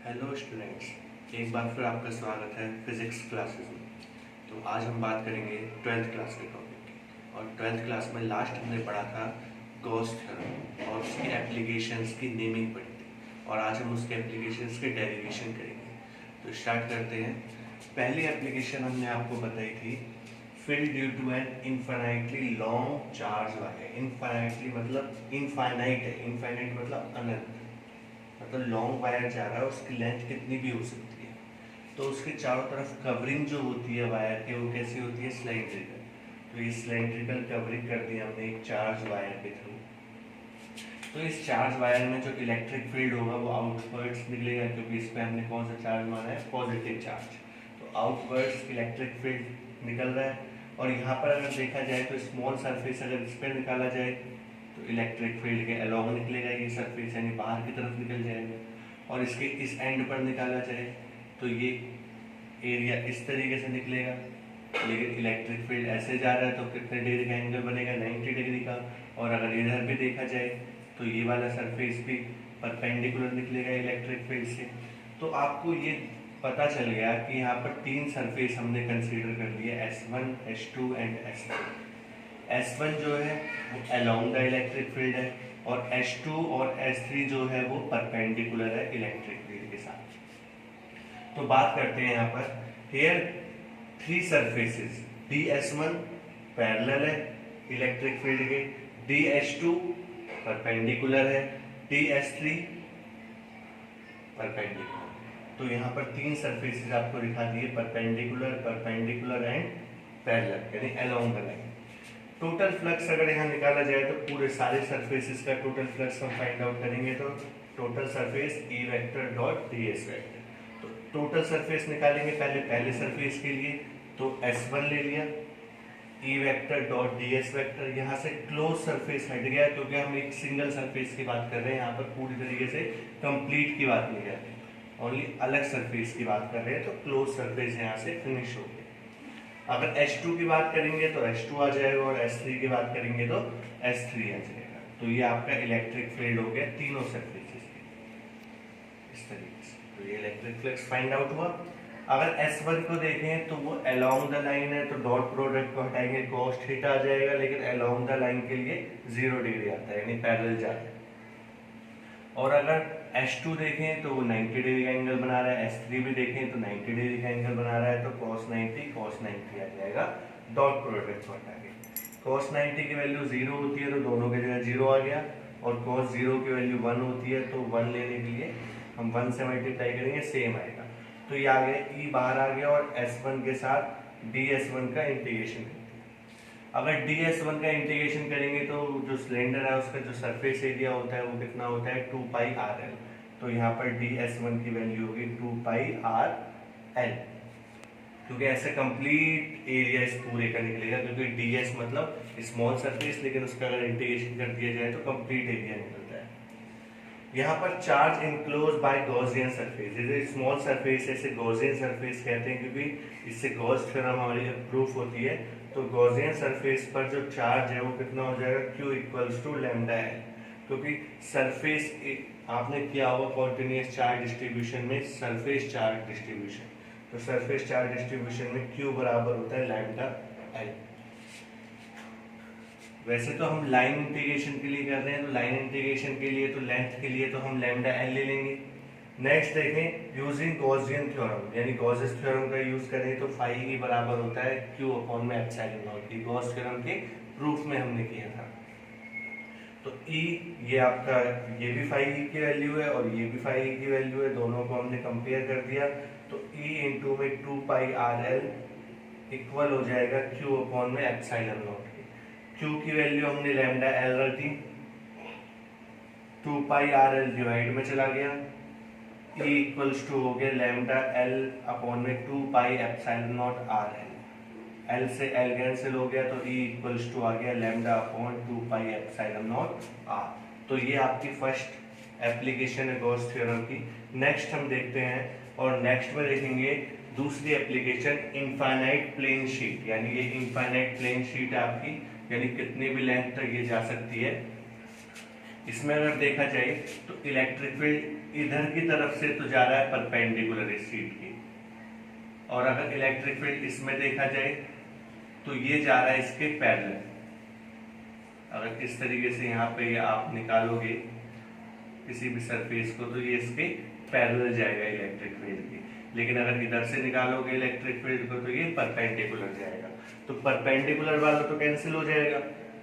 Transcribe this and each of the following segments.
Hello students, एक बार फिर आपका स्वागत है फिजिक्स क्लासेस में। तो आज हम बात करेंगे ट्वेल्थ क्लास के टॉपिक की। और ट्वेल्थ क्लास में लास्ट हमने पढ़ा था गॉस थ्योरम और उसकी एप्लीकेशंस की नेमिंग पढ़ी थी, और आज हम उसके एप्लीकेशंस के डेरिवेशन करेंगे। तो स्टार्ट करते हैं। पहली एप्लीकेशन हमने आपको बताई थी, field due to an infinitely long charge wire. Infinitely मतलब इनफाइनाइट है, इनफाइनाइट मतलब अनंत, मतलब लॉन्ग वायर जा रहा है, उसकी लेंथ कितनी भी हो सकती है। तो उसके चारों तरफ कवरिंग जो होती है वायर के, वो कैसी होती है? सिलेंड्रिकल। तो ये सिलेंड्रिकल कवरिंग कर दी हमने एक चार्ज वायर के थ्रू। तो इस चार्ज वायर में जो इलेक्ट्रिक फील्ड होगा वो आउटवर्ड्स निकलेगा, क्योंकि इस पर हमने कौन सा चार्ज माना है? Positive charge. तो आउटवर्ड्स इलेक्ट्रिक फील्ड निकल रहा है। और यहाँ पर अगर देखा जाए तो स्मॉल सरफेस अगर इस पर निकाला जाए तो इलेक्ट्रिक फील्ड के अलोंग निकलेगा ये सरफेस, यानी बाहर की तरफ निकल जाएगा। और इसके इस एंड पर निकाला जाए तो ये एरिया इस तरीके से निकलेगा। लेकिन इलेक्ट्रिक फील्ड ऐसे जा रहा है तो कितने डिग्री का एंगल बनेगा? 90 डिग्री का। और अगर इधर भी देखा जाए तो ये वाला सरफेस भी परपेंडिकुलर निकलेगा इलेक्ट्रिक फील्ड से। तो आपको ये पता चल गया कि यहाँ पर तीन सरफेस हमने कंसीडर कर लिए, S1, S2 and S3। S1 जो है वो अलोंग द इलेक्ट्रिक फील्ड है, और S2 और S3 जो है वो परपेंडिकुलर है इलेक्ट्रिक फील्ड के साथ। तो बात करते हैं यहाँ पर, here three surfaces, DS1 parallel है इलेक्ट्रिक फील्ड के, DS2 परपेंडिकुलर है, DS3 परपेंडिकुलर। तो यहाँ पर तीन सरफेसेस आपको दिखा दिए, परपेंडिकुलर, परपेंडिकुलर एंड पैरेलल, यानी along the line. Total flux अगर यहाँ निकाला जाए तो पूरे सारे सरफेसेस का टोटल फ्लक्स हम फाइंड आउट करेंगे। तो total surface E vector dot ds vector. तो टोटल सरफेस निकालेंगे पहले सरफेस के लिए, तो S1 ले लिया, E vector dot ds vector. यहाँ से क्लोज सरफेस हट गया, क्योंकि हम एक सिंगल सरफेस की बात कर रहे हैं, यहाँ पर पूरी तरीके से कंप्लीट की बात नहीं कर रहे, ओनली अलग सरफेस की बात कर रहे हैं। तो क्लोज सरफेस यहाँ से फिनिश हो गया। अगर H2 की बात करेंगे तो H2 आ जाएगा, और S3 की बात करेंगे तो S3 आ जाएगा। तो ये आपका इलेक्ट्रिक फील्ड हो गया तीनों सरफेसेस के, इस तरीके से। तो ये इलेक्ट्रिक फ्लक्स फाइंड आउट हुआ। अगर S1 को देखें तो वो अलोंग द लाइन है, तो डॉट प्रोडक्ट को हटाएंगे, cos थीटा आ जाएगा, लेकिन अलोंग द लाइन के लिए 0 डिग्री आता है, यानी पैरेलल जाता है। और अगर S2 देखें तो वो 90 डिग्री का एंगल बना रहा है, S3 भी देखें तो 90 डिग्री का एंगल बना रहा है, तो cos 90 आ जाएगा डॉट प्रोडक्ट को हटा के। cos 90 की वैल्यू 0 होती है तो दोनों की जगह 0 आ गया, और cos 0 की वैल्यू 1 होती है तो 1 लेने के लिए हम 1 से मल्टीप्लाई करेंगे, सेम आएगा। तो ये आ गया, E बाहर आ गया, और S1 के साथ DS1 का इंटीग्रेशन। अगर DS1 का इंटीग्रेशन करेंगे तो जो सिलेंडर है उसका जो सरफेस एरिया होता है वो कितना होता है? 2πRL। तो यहाँ पर DS1 की वैल्यू होगी 2πRL, क्योंकि ऐसे कंप्लीट एरिया इस पूरे का निकलेगा, क्योंकि DS मतलब स्मॉल सरफेस, लेकिन उसका अगर इंटीग्रेशन कर दिया जाए तो कंप्लीट एरिया निकलता है। यहाँ पर charge enclose by Gaussian surface, जैसे स्मॉल सरफेस ऐसे गॉसियन सरफेस कहते हैं, क्योंकि इससे गॉस थ्योरम हमारी प्रूफ होती है। तो गॉसियन सरफेस पर जो चार्ज है वो कितना हो जाएगा? Q equals to lambda L, क्योंकि सरफेस आपने किया होगा कॉन्टिन्यूअस चार्ज डिस्ट्रीब्यूशन में सरफेस चार्ज डिस्ट्रीब्यूशन। तो सरफेस चार्ज डिस्ट्रीब्यूशन में Q बराबर होता है लैम्डा L। वैसे तो हम लाइन इंटीग्रेशन के लिए कर रहे हैं, तो लाइन इंटीग्रेशन के लिए तो लेंथ के लिए तो हम लैम्डा L ले लेंगे। नेक्स्ट देखें, यूजिंग गॉसियन थ्योरम, यानी गॉसेस थ्योरम का यूज करें तो फाई E बराबर होता है Q अपॉन में एप्सिलॉन नॉट। ये गॉस थ्योरम के प्रूफ में हमने किया था। तो E ये आपका, ये भी फाई E की वैल्यू है और ये भी फाई E की वैल्यू है, दोनों को हमने कंपेयर कर दिया। तो E इंटू में 2πRL इक्वल हो जाएगा Q अपॉन में एप्सिलॉन नॉट। Q की वैल्यू हमने लैम्डा L रख दी, 2πRL डिवाइड में चला गया, E इक्वल्स टू हो गया लैम्डा L अपॉन में 2π एप्सिलॉन नॉट RL। L से L कैंसिल हो गया, तो E इक्वल्स टू आ गया lambda upon 2π epsilon not R। तो ये आपकी फर्स्ट एप्लीकेशन है गॉस थ्योरम की। नेक्स्ट हम देखते हैं, और नेक्स्ट में देखेंगे दूसरी एप्लीकेशन, इनफाइनाइट प्लेन शीट। यानी ये इनफाइनाइट प्लेन शीट है आपकी, यानी कितनी भी लेंथ तक ये जा सकती है। इसमें अगर देखा जाए तो इलेक्ट्रिक फील्ड इधर की तरफ से तो जा रहा है परपेंडिकुलर इस शीट की, और अगर इलेक्ट्रिक फील्ड इसमें देखा जाए तो ये जा रहा है इसके पैरेलल। अगर इस तरीके से यहाँ पे आप निकालोगे किसी भी सरफेस को तो ये इसके पैरेलल जाएगा इलेक्ट्रिक फील्ड की, लेकिन अगर इधर से निकालोगे इलेक्ट्रिक फील्ड को तो ये परपेंडिकुलर जाएगा। तो परपेंडिकुलर वाला तो कैंसिल हो जाएगा,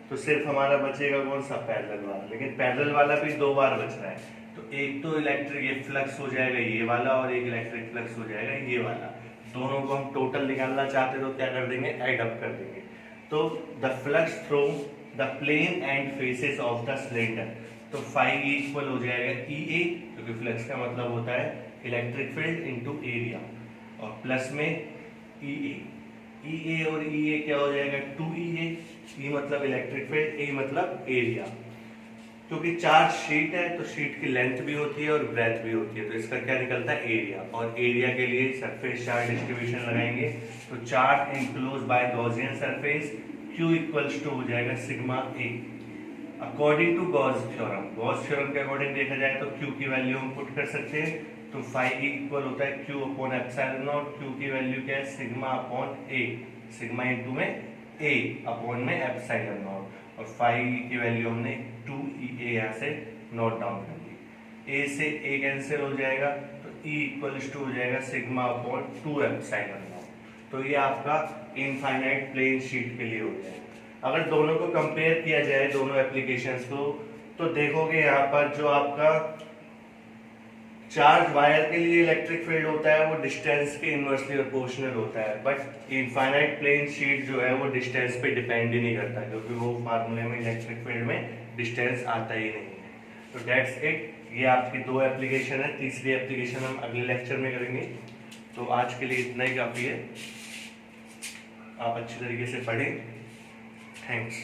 तो सिर्फ हमारा बचेगा कौन सा, पैरेलल वाला। लेकिन पैरेलल वाला भी दो बार बच रहा है, तो एक तो इलेक्ट्रिक ये फ्लक्स हो जाएगा ये वाला, और एक इलेक्ट्रिक फ्लक्स हो जाएगा ये वाला। दोनों को हम टोटल निकालना चाहते तो क्या कर देंगे, एड अप कर देंगे। तो the flux through the plane end faces of the cylinder, तो फाई इक्वल हो जाएगा ई ए, क्योंकि फ्लक्स का मतलब होता है इलेक्ट्रिक फील्ड इनटू एरिया, और प्लस में ई ए और ई ए क्या हो जाएगा, 2EA। ई मतलब इलेक्ट्रिक फील्ड, ए मतलब एरिया। क्योंकि चार्ज शीट है तो शीट की लेंथ भी होती है और ब्रेथ भी होती है, तो इसका क्या निकलता है, एरिया। और एरिया के लिए सरफेस चार्ज डिस्ट्रीब्यूशन लगाएंगे, तो charge enclose by Gaussian surface Q equals to हो जाएगा sigma A according to Gauss theorem. Gauss theorem के अकॉर्डिंग देखा जाए तो Q की वैल्यू हम पुट कर सकते हैं, तो फाई इक्वल होता है Q upon epsilon not. Q की वैल्यू क्या है, सिग्मा अपॉन ए, सिग्मा इनटू में ए अपॉन में एप्सिलॉन नॉट, और फाई की वैल्यू हमने 2EA यहाँ से नोट डाउन कर दी। ए से ए कैंसिल हो जाएगा, तो E इक्वल्स टू हो जाएगा सिग्मा अपॉन 2 एप्सिलॉन नॉट। तो ये आपका इनफाइनाइट प्लेन शीट के लिए हो जाएगा। अगर दोनों को कंपेयर किया जाए, दोनों एप्लीकेशंस को, तो देखोगे यहाँ पर जो आपका चार्ज वायर के लिए इलेक्ट्रिक फील्ड होता है वो डिस्टेंस के इनवर्सली प्रोपोर्शनल होता है, बट इनफाइनाइट प्लेन शीट जो है वो डिस्टेंस पे डिपेंड ही नहीं करता, क्योंकि वो फार्मूले में इलेक्ट्रिक फील्ड में डिस्टेंस आता ही नहीं है। तो दैट्स इट, ये आपकी दो एप्लीकेशन है, तीसरी एप्लीकेशन हम अगले लेक्चर में करेंगे। तो आज के लिए इतना ही काफ़ी है, आप अच्छी तरीके से पढ़ें। थैंक्स।